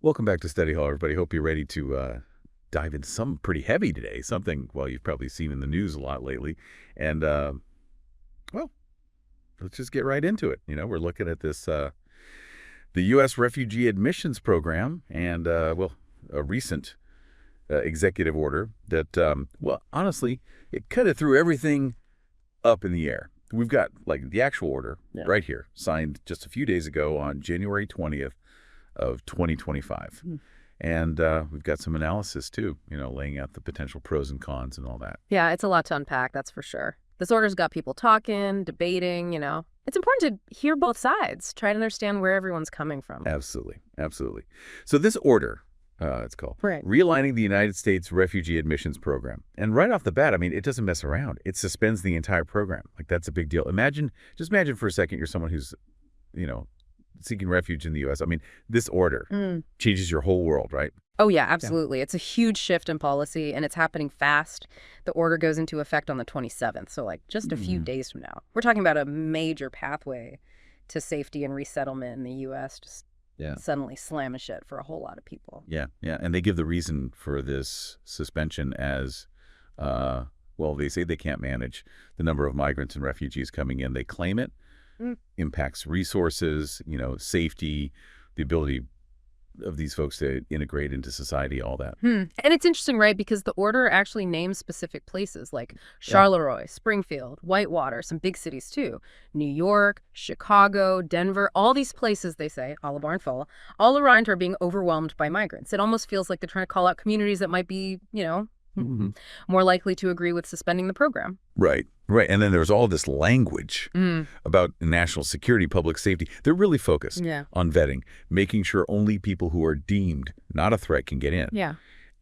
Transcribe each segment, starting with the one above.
Welcome back to Study Hall, everybody. Hope you're ready to dive into something pretty heavy today. Something, well, you've probably seen in the news a lot lately. And, well, let's just get right into it. We're looking at this, the U.S. Refugee Admissions Program and, well, a recent executive order that, well, honestly, it kind of threw everything up in the air. We've got, like, the actual order right here, signed just a few days ago on January 20th. Of 2025. And we've got some analysis, too, laying out the potential pros and cons and all that. Yeah, it's a lot to unpack, that's for sure. This order's got people talking, debating, It's important to hear both sides, try to understand where everyone's coming from. Absolutely. Absolutely. So this order, it's called Realigning the United States Refugee Admissions Program. And right off the bat, I mean, it doesn't mess around. It suspends the entire program. Like, that's a big deal. Just imagine for a second you're someone who's, seeking refuge in the U.S. I mean, this order changes your whole world, right? Oh, yeah, absolutely. Yeah. It's a huge shift in policy, and it's happening fast. The order goes into effect on the 27th, so like just a few days from now. We're talking about a major pathway to safety and resettlement in the U.S. just suddenly slamming shit for a whole lot of people. Yeah. And they give the reason for this suspension as, well, they say they can't manage the number of migrants and refugees coming in. They claim it impacts resources, safety, the ability of these folks to integrate into society, all that. And it's interesting, right? Because the order actually names specific places like Charleroi, Springfield, Whitewater, some big cities too. New York, Chicago, Denver, all these places, they say, all around are being overwhelmed by migrants. It almost feels like they're trying to call out communities that might be, more likely to agree with suspending the program. Right. And then there's all this language about national security, public safety. They're really focused on vetting, making sure only people who are deemed not a threat can get in. Yeah.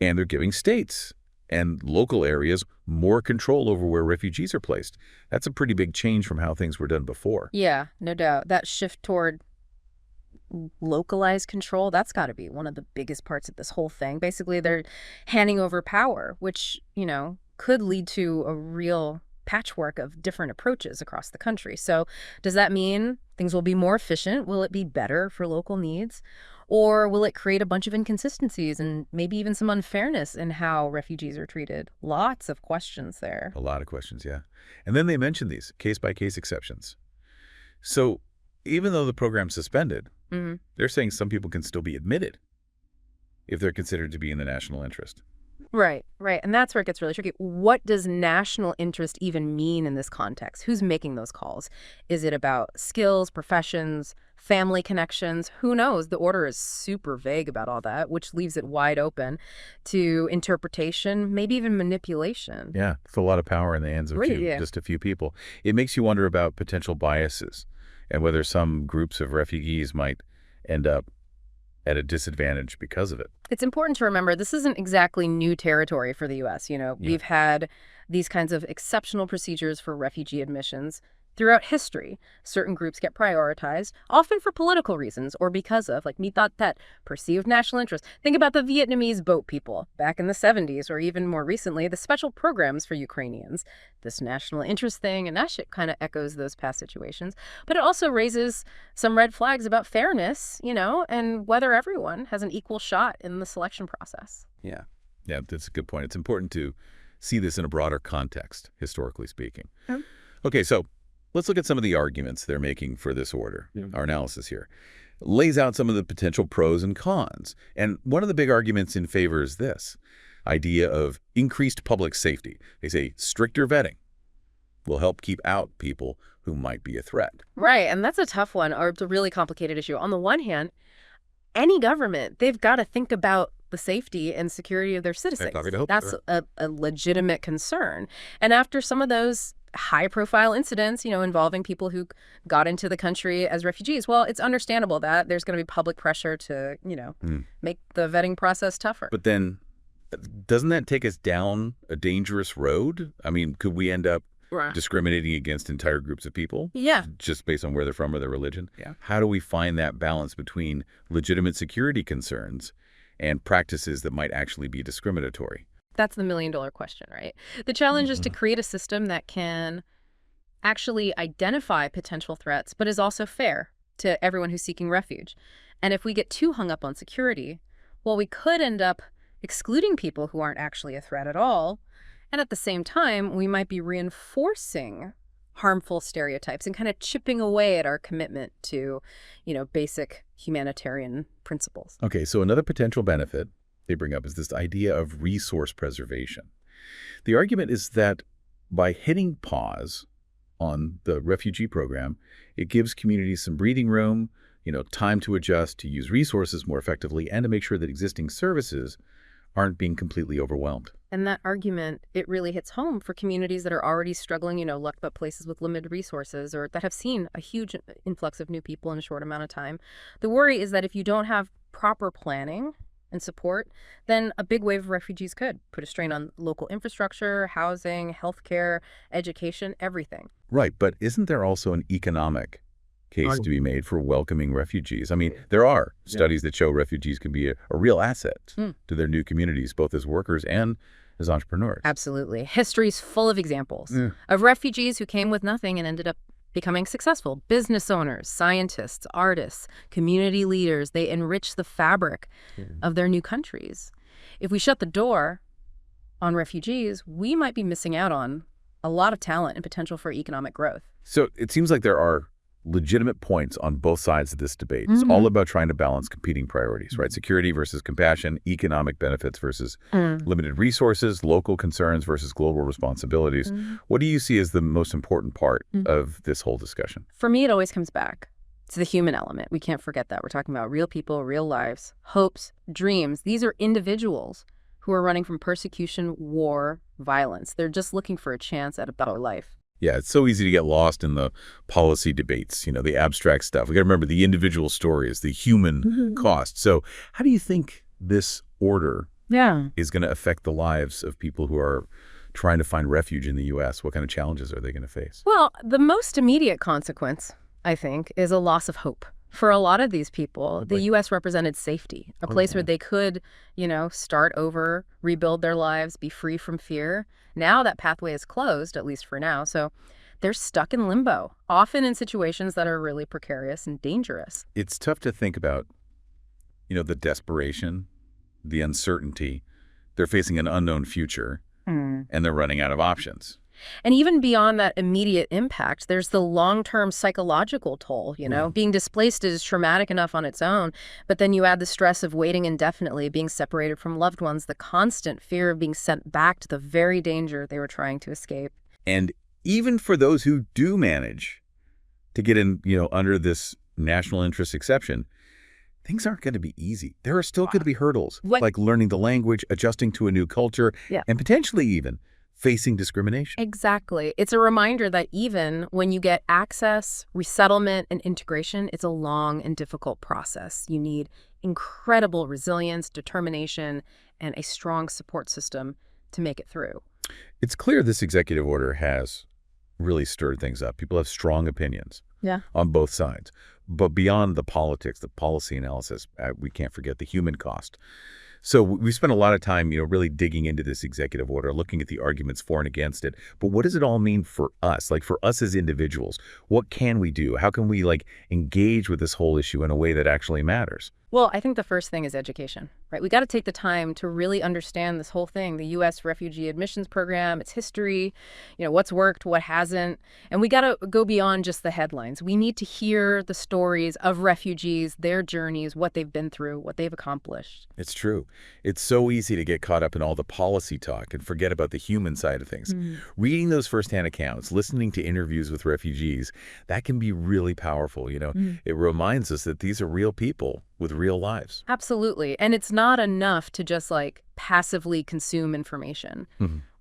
And they're giving states and local areas more control over where refugees are placed. That's a pretty big change from how things were done before. Yeah, no doubt. That shift toward localized control, that's got to be one of the biggest parts of this whole thing. Basically, they're handing over power, which, could lead to a real patchwork of different approaches across the country. So does that mean things will be more efficient? Will it be better for local needs? Or will it create a bunch of inconsistencies and maybe even some unfairness in how refugees are treated? Lots of questions there. A lot of questions, yeah. And then they mention these case-by-case exceptions. So even though the program's suspended, they're saying some people can still be admitted if they're considered to be in the national interest. Right. And that's where it gets really tricky. What does national interest even mean in this context? Who's making those calls? Is it about skills, professions, family connections? Who knows? The order is super vague about all that, which leaves it wide open to interpretation, maybe even manipulation. Yeah, it's a lot of power in the hands of just a few people. It makes you wonder about potential biases and whether some groups of refugees might end up at a disadvantage because of it. It's important to remember this isn't exactly new territory for the U.S. We've had these kinds of exceptional procedures for refugee admissions throughout history. Certain groups get prioritized, often for political reasons or because of, like, that perceived national interest. Think about the Vietnamese boat people back in the 70s, or even more recently, the special programs for Ukrainians. This national interest thing, and that shit kind of echoes those past situations. But it also raises some red flags about fairness, and whether everyone has an equal shot in the selection process. Yeah, that's a good point. It's important to see this in a broader context, historically speaking. Okay, so let's look at some of the arguments they're making for this order. Our analysis here lays out some of the potential pros and cons. And one of the big arguments in favor is this idea of increased public safety. They say stricter vetting will help keep out people who might be a threat. Right, and that's a tough one, or it's a really complicated issue. On the one hand, any government, they've got to think about the safety and security of their citizens. That's a legitimate concern. And after some of those high-profile incidents, involving people who got into the country as refugees, well, it's understandable that there's going to be public pressure to, make the vetting process tougher. But then, doesn't that take us down a dangerous road? I mean, could we end up discriminating against entire groups of people? Yeah. Just based on where they're from or their religion? Yeah. How do we find that balance between legitimate security concerns and practices that might actually be discriminatory? That's the million-dollar question, right? The challenge is to create a system that can actually identify potential threats, but is also fair. to everyone who's seeking refuge. And if we get too hung up on security, well, we could end up excluding people who aren't actually a threat at all. And at the same time, we might be reinforcing harmful stereotypes and kind of chipping away at our commitment to, basic humanitarian principles. Okay, so another potential benefit they bring up is this idea of resource preservation. The argument is that by hitting pause on the refugee program, it gives communities some breathing room, time to adjust, to use resources more effectively, and to make sure that existing services aren't being completely overwhelmed. And that argument, it really hits home for communities that are already struggling, luck but places with limited resources or that have seen a huge influx of new people in a short amount of time. The worry is that if you don't have proper planning and support, then a big wave of refugees could put a strain on local infrastructure, housing, healthcare, education, everything. Right, but isn't there also an economic case to be made for welcoming refugees? I mean, there are studies that show refugees can be a real asset to their new communities, both as workers and as entrepreneurs. Absolutely. History's full of examples of refugees who came with nothing and ended up becoming successful. Business owners, scientists, artists, community leaders, they enrich the fabric of their new countries. If we shut the door on refugees, we might be missing out on a lot of talent and potential for economic growth. So it seems like there are legitimate points on both sides of this debate. It's all about trying to balance competing priorities, right? Security versus compassion, economic benefits versus limited resources, local concerns versus global responsibilities. What do you see as the most important part of this whole discussion? For me, it always comes back to the human element. We can't forget that. We're talking about real people, real lives, hopes, dreams. These are individuals who are running from persecution, war, violence. They're just looking for a chance at a better life. Yeah, it's so easy to get lost in the policy debates, the abstract stuff. We got to remember the individual stories, the human cost. So how do you think this order is going to affect the lives of people who are trying to find refuge in the U.S.? What kind of challenges are they going to face? Well, the most immediate consequence, I think, is a loss of hope. For a lot of these people, the U.S. represented safety, a place where they could, start over, rebuild their lives, be free from fear. Now that pathway is closed, at least for now, so they're stuck in limbo, often in situations that are really precarious and dangerous. It's tough to think about, the desperation, the uncertainty. They're facing an unknown future, and they're running out of options. And even beyond that immediate impact, there's the long-term psychological toll, Being displaced is traumatic enough on its own, but then you add the stress of waiting indefinitely, being separated from loved ones, the constant fear of being sent back to the very danger they were trying to escape. And even for those who do manage to get in, under this national interest exception, things aren't going to be easy. There are still going to be hurdles, like learning the language, adjusting to a new culture, and potentially even facing discrimination. Exactly. It's a reminder that even when you get access, resettlement, and integration, it's a long and difficult process. You need incredible resilience, determination, and a strong support system to make it through. It's clear this executive order has really stirred things up. People have strong opinions on both sides. But beyond the politics, the policy analysis, we can't forget the human cost. So we spent a lot of time, really digging into this executive order, looking at the arguments for and against it. But what does it all mean for us? Like for us as individuals, what can we do? How can we engage with this whole issue in a way that actually matters? Well, I think the first thing is education, right? We got to take the time to really understand this whole thing, the U.S. Refugee Admissions Program, its history, what's worked, what hasn't. And we got to go beyond just the headlines. We need to hear the stories of refugees, their journeys, what they've been through, what they've accomplished. It's true. It's so easy to get caught up in all the policy talk and forget about the human side of things. Reading those firsthand accounts, listening to interviews with refugees, that can be really powerful. It reminds us that these are real people with real lives. Absolutely. And it's not enough to just passively consume information.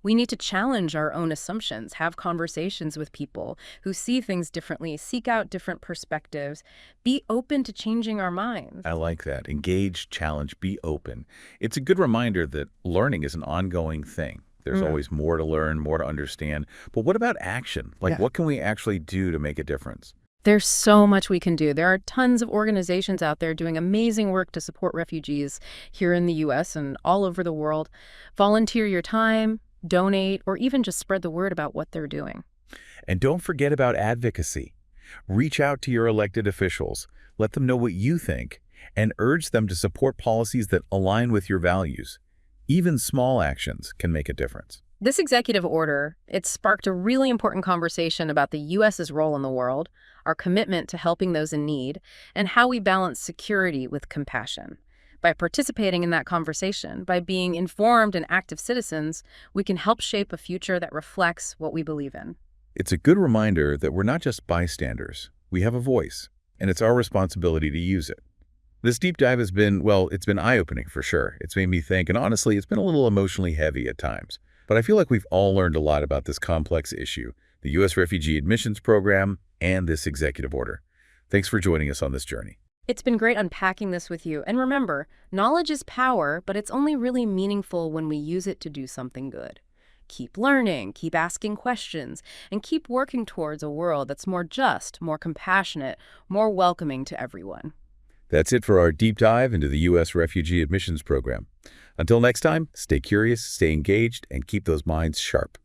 We need to challenge our own assumptions, have conversations with people who see things differently, seek out different perspectives, be open to changing our minds. I like that. Engage, challenge, be open. It's a good reminder that learning is an ongoing thing. There's always more to learn, more to understand. But what about action? What can we actually do to make a difference? There's so much we can do. There are tons of organizations out there doing amazing work to support refugees here in the U.S. and all over the world. Volunteer your time, donate, or even just spread the word about what they're doing. And don't forget about advocacy. Reach out to your elected officials, let them know what you think, and urge them to support policies that align with your values. Even small actions can make a difference. This executive order, it sparked a really important conversation about the U.S.'s role in the world, our commitment to helping those in need, and how we balance security with compassion. By participating in that conversation, by being informed and active citizens, we can help shape a future that reflects what we believe in. It's a good reminder that we're not just bystanders. We have a voice, and it's our responsibility to use it. This deep dive has been, well, it's been eye-opening for sure. It's made me think, and honestly, it's been a little emotionally heavy at times. But I feel like we've all learned a lot about this complex issue, the U.S. Refugee Admissions Program, and this executive order. Thanks for joining us on this journey. It's been great unpacking this with you. And remember, knowledge is power, but it's only really meaningful when we use it to do something good. Keep learning, keep asking questions, and keep working towards a world that's more just, more compassionate, more welcoming to everyone. That's it for our deep dive into the U.S. Refugee Admissions Program. Until next time, stay curious, stay engaged, and keep those minds sharp.